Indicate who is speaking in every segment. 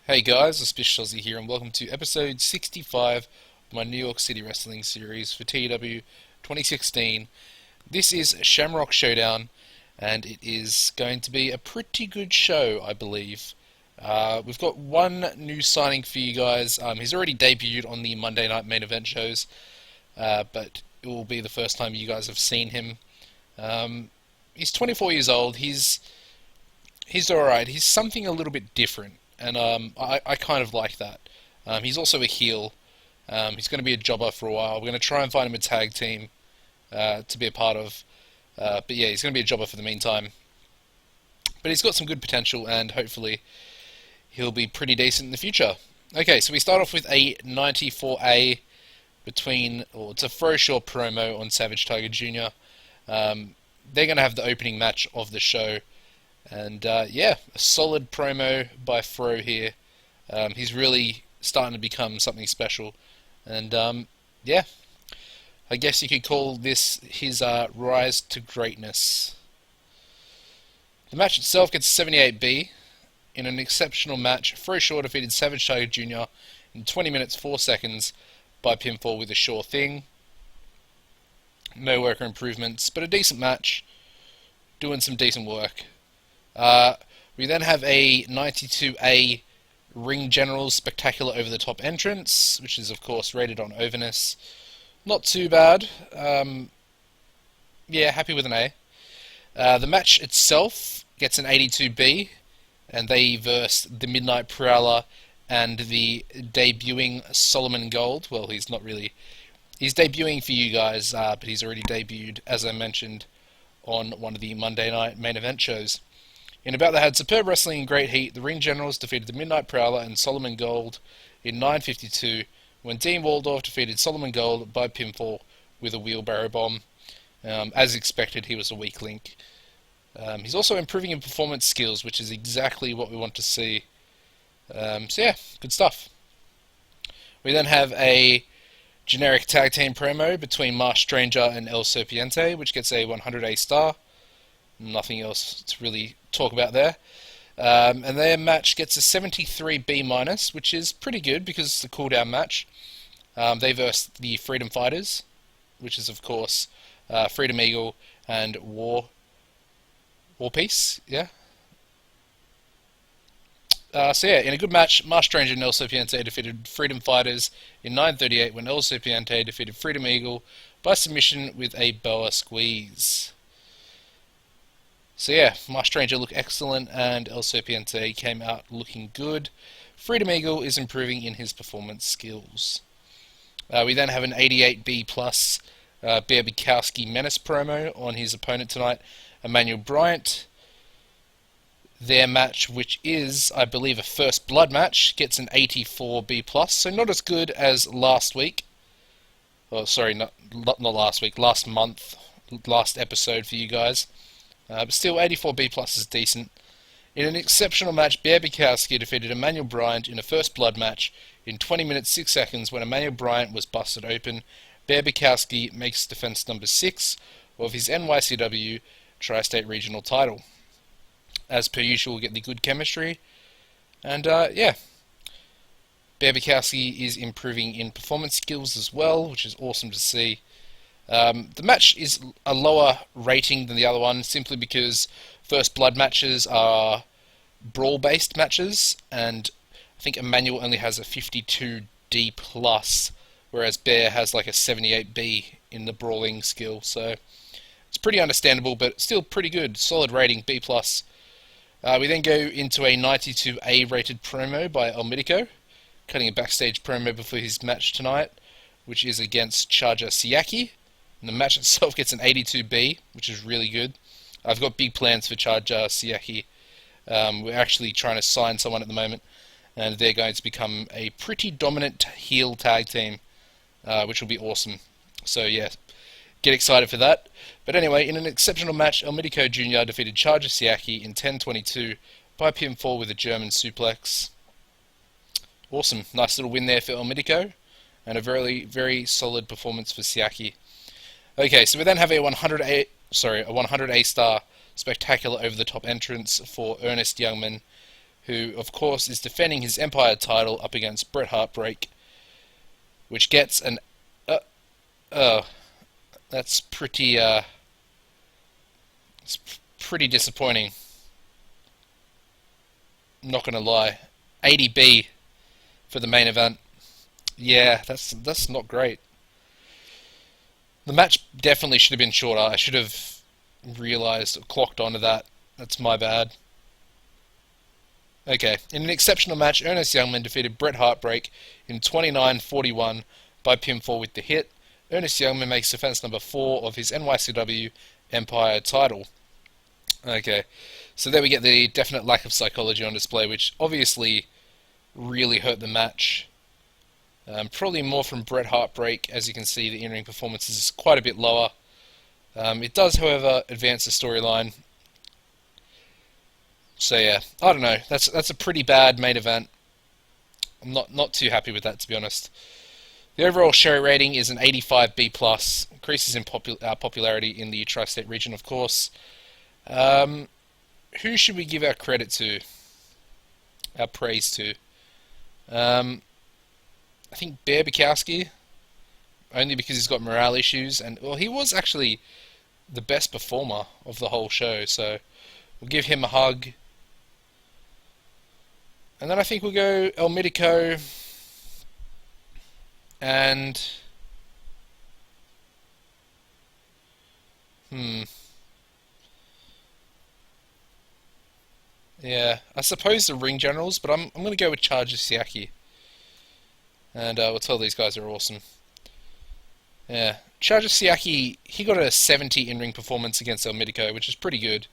Speaker 1: Hey guys, AuspiciousAussie here, and welcome to episode 65 of my New York City Wrestling series for TEW 2016. This is Shamrock Showdown, and it is going to be a pretty good show, I believe. We've got one new signing for you guys. He's already debuted on the Monday night main event shows, but it will be the first time you guys have seen him. He's 24 years old. He's alright. He's something a little bit different, and I kind of like that. He's also a heel. He's going to be a jobber for a while. We're going to try and find him a tag team to be a part of. But yeah, he's going to be a jobber for the meantime. But he's got some good potential, and hopefully he'll be pretty decent in the future. Okay, so we start off with a 94A it's a Fro-Shaw promo on Savage Tiger Jr. They're going to have the opening match of the show. And yeah, a solid promo by Fro here. He's really starting to become something special. And yeah, I guess you could call this his rise to greatness. The match itself gets 78B. In an exceptional match, Fro-Shaw defeated Savage Tiger Jr. in 20 minutes 4 seconds by pinfall with a sure thing. No worker improvements, but a decent match. Doing some decent work. We then have a 92A Ring General Spectacular Over the Top entrance, which is of course rated on overness. Not too bad. Yeah, happy with an A. The match itself gets an 82B, and they verse the Midnight Prowler and the debuting Solomon Gold. Well, he's not really. He's debuting for you guys, but he's already debuted, as I mentioned, on one of the Monday night main event shows. In a bout that had superb wrestling and great heat, the Ring Generals defeated the Midnight Prowler and Solomon Gold in 9:52, when Dean Waldorf defeated Solomon Gold by pinfall with a wheelbarrow bomb. As expected, he was a weak link. He's also improving in performance skills, which is exactly what we want to see. So yeah, good stuff. We then have a generic tag team promo between Marsh Stranger and El Serpiente, which gets a 100A star. Nothing else to really talk about there. And their match gets a 73B-, which is pretty good because it's a cool-down match. They verse the Freedom Fighters, which is, of course, Freedom Eagle and War Peace, yeah? So yeah, in a good match, Marsh Stranger and El Serpiente defeated Freedom Fighters in 9:38 when El Serpiente defeated Freedom Eagle by submission with a boa squeeze. So yeah, Marsh Stranger looked excellent and El Serpiente came out looking good. Freedom Eagle is improving in his performance skills. We then have an 88B+, Bear Bukowski Menace promo on his opponent tonight, Emmanuel Bryant. Their match, which is, I believe, a First Blood match, gets an 84B+, so not as good as last week. Oh, sorry, not last week, last month, last episode for you guys. But still, 84B+ is decent. In an exceptional match, Bear Bukowski defeated Emmanuel Bryant in a First Blood match in 20 minutes 6 seconds when Emmanuel Bryant was busted open. Bear Bukowski makes defense number 6 of his NYCW Tri-State Regional title. As per usual, we'll get the good chemistry. And yeah, Bear Bukowski is improving in performance skills as well, which is awesome to see. The match is a lower rating than the other one, simply because First Blood matches are brawl-based matches, and I think Emmanuel only has a 52D+, whereas Bear has like a 78B in the brawling skill, so it's pretty understandable, but still pretty good. Solid rating, B+. We then go into a 92A rated promo by El Mitico, cutting a backstage promo before his match tonight, which is against Charger Siaki. And the match itself gets an 82B, which is really good. I've got big plans for Charger Siaki. We're actually trying to sign someone at the moment, and they're going to become a pretty dominant heel tag team, which will be awesome. So yeah, get excited for that. But anyway, in an exceptional match, El Mitico Jr. defeated Charger Siaki in 10:22 by pinfall with a German suplex. Awesome. Nice little win there for El Mitico, and a very, very solid performance for Siaki. Okay, so we then have a 100A star spectacular over-the-top entrance for Ernest Youngman, who, of course, is defending his Empire title up against Bret Heartbreak, which gets an... Uh, that's pretty, it's pretty disappointing. I'm not gonna lie. 80B for the main event. Yeah, that's not great. The match definitely should have been shorter. I should have realised, clocked onto that. That's my bad. Okay, in an exceptional match, Ernest Youngman defeated Bret Heartbreak in 29-41 by pinfall with the hit. Ernest Youngman makes defense number 4 of his NYCW Empire title. Okay, so there we get the definite lack of psychology on display, which obviously really hurt the match. Probably more from Bret Heartbreak. As you can see, the in-ring performance is quite a bit lower. It does, however, advance the storyline. So yeah, I don't know. That's a pretty bad main event. I'm not too happy with that, to be honest. The overall show rating is an 85B+, increases in popularity in the tri-state region, of course. Who should we give our credit to? Our praise to? I think Bear Bukowski, only because he's got morale issues, and well, he was actually the best performer of the whole show, so we'll give him a hug. And then I think we'll go El Mitico and yeah, I suppose the ring generals, but I'm going to go with Charger Siaki. And we'll tell these guys are awesome. Yeah, Charger Siaki, he got a 70 in-ring performance against El Mitico, which is pretty good.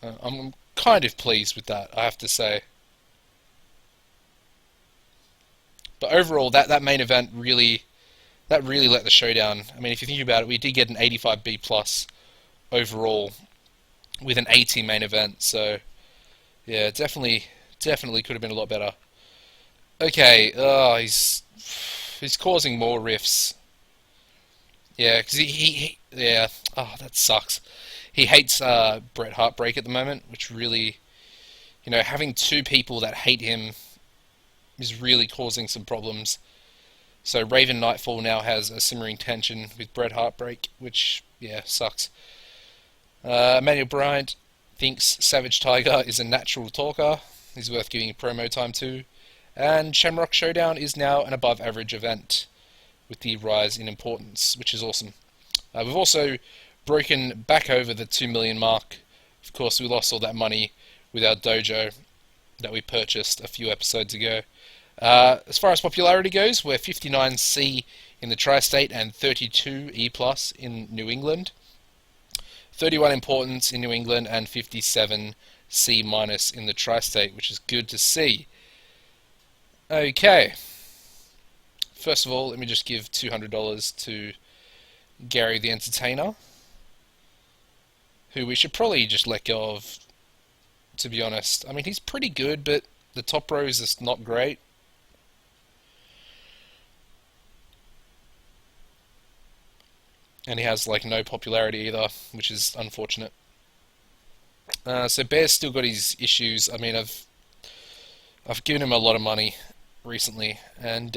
Speaker 1: I'm kind of pleased with that, I have to say. But overall, that main event really let the show down. I mean, if you think about it, we did get an 85B+ overall with an 80 main event, so yeah, definitely could have been a lot better. Okay, he's causing more rifts. Yeah, because yeah, oh, that sucks. He hates Bret Heartbreak at the moment, which really, having two people that hate him is really causing some problems. So Raven Nightfall now has a simmering tension with Bret Heartbreak, which, yeah, sucks. Emmanuel Bryant thinks Savage Tiger is a natural talker. He's worth giving promo time to. And Shamrock Showdown is now an above-average event with the rise in importance, which is awesome. We've also broken back over the 2 million mark. Of course, we lost all that money with our dojo that we purchased a few episodes ago. As far as popularity goes, we're 59C in the tri-state and 32 E+ in New England. 31 importance in New England and 57 C- in the tri-state, which is good to see. Okay. First of all, let me just give $200 to Gary the Entertainer, who we should probably just let go of, to be honest. I mean, he's pretty good, but the top row is just not great. And he has, like, no popularity either, which is unfortunate. So Bear's still got his issues. I mean, I've given him a lot of money recently, and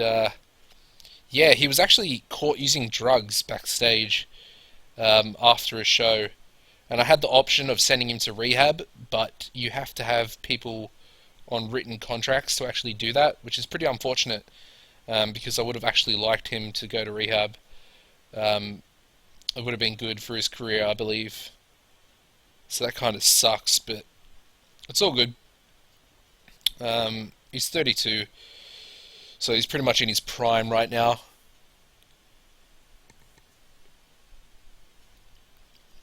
Speaker 1: yeah, he was actually caught using drugs backstage after a show, and I had the option of sending him to rehab, but you have to have people on written contracts to actually do that, which is pretty unfortunate, because I would have actually liked him to go to rehab. It would have been good for his career, I believe. So that kind of sucks, but it's all good. He's 32, so he's pretty much in his prime right now.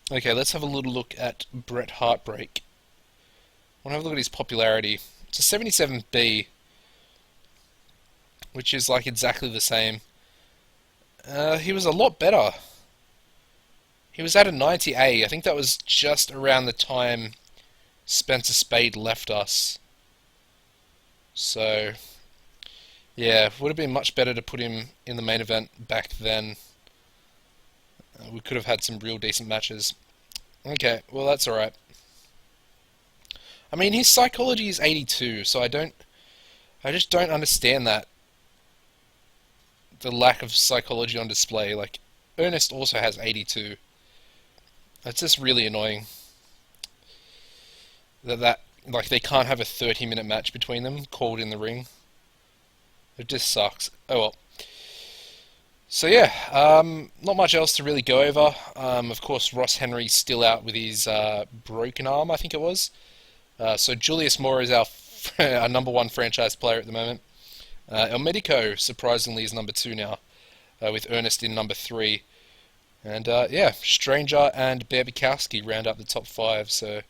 Speaker 1: Okay, let's have a little look at Bret Heartbreak. I want to have a look at his popularity. It's a 77B, which is like exactly the same. He was a lot better. He was at a 90A. I think that was just around the time Spencer Spade left us. So, yeah, would have been much better to put him in the main event back then. We could have had some real decent matches. Okay, well, that's alright. I mean, his psychology is 82, so I just don't understand that the lack of psychology on display. Like, Ernest also has 82. That's just really annoying that like they can't have a 30-minute match between them called in the ring. It just sucks. Oh well. So yeah, not much else to really go over. Of course, Ross Henry's still out with his broken arm, I think it was. So Julius Moore is our our number one franchise player at the moment. El Medico surprisingly is number two now, with Ernest in number three. And yeah, Stranger and Berbikowski round up the top five. So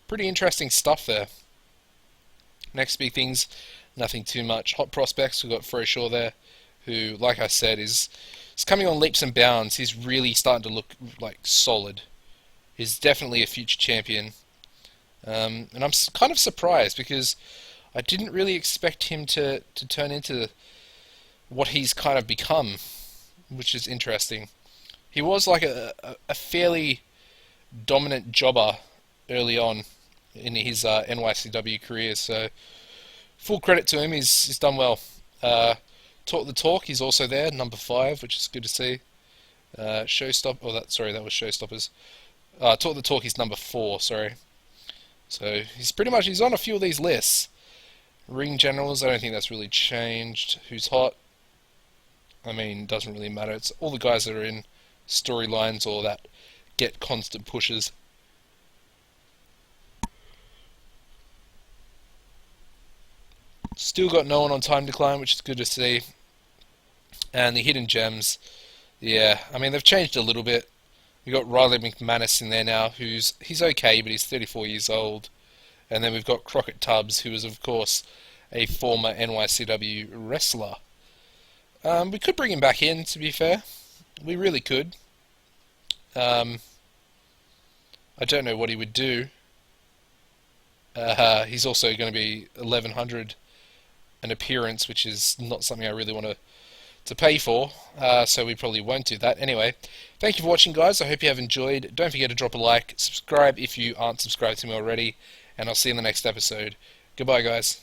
Speaker 1: pretty interesting stuff there. Next big things, nothing too much. Hot prospects, we've got Froshaw there, who, like I said, is coming on leaps and bounds. He's really starting to look like solid. He's definitely a future champion. And I'm kind of surprised because I didn't really expect him to turn into what he's kind of become, which is interesting. He was like a fairly dominant jobber early on in his NYCW career, so full credit to him. He's done well. Talk the Talk, he's also there, number five, which is good to see. Showstop, oh that was Showstoppers. Talk the Talk, he's number four, sorry. So he's on a few of these lists. Ring Generals, I don't think that's really changed. Who's hot? I mean, doesn't really matter. It's all the guys that are in storylines or that get constant pushes. Still got no one on Time Decline, which is good to see. And the Hidden Gems, yeah, I mean, they've changed a little bit. We've got Riley McManus in there now, he's okay, but he's 34 years old. And then we've got Crockett Tubbs, who is, of course, a former NYCW wrestler. We could bring him back in, to be fair. We really could. I don't know what he would do. He's also going to be 1100 an appearance, which is not something I really want to pay for, so we probably won't do that. Anyway, thank you for watching, guys. I hope you have enjoyed. Don't forget to drop a like, subscribe if you aren't subscribed to me already, and I'll see you in the next episode. Goodbye, guys.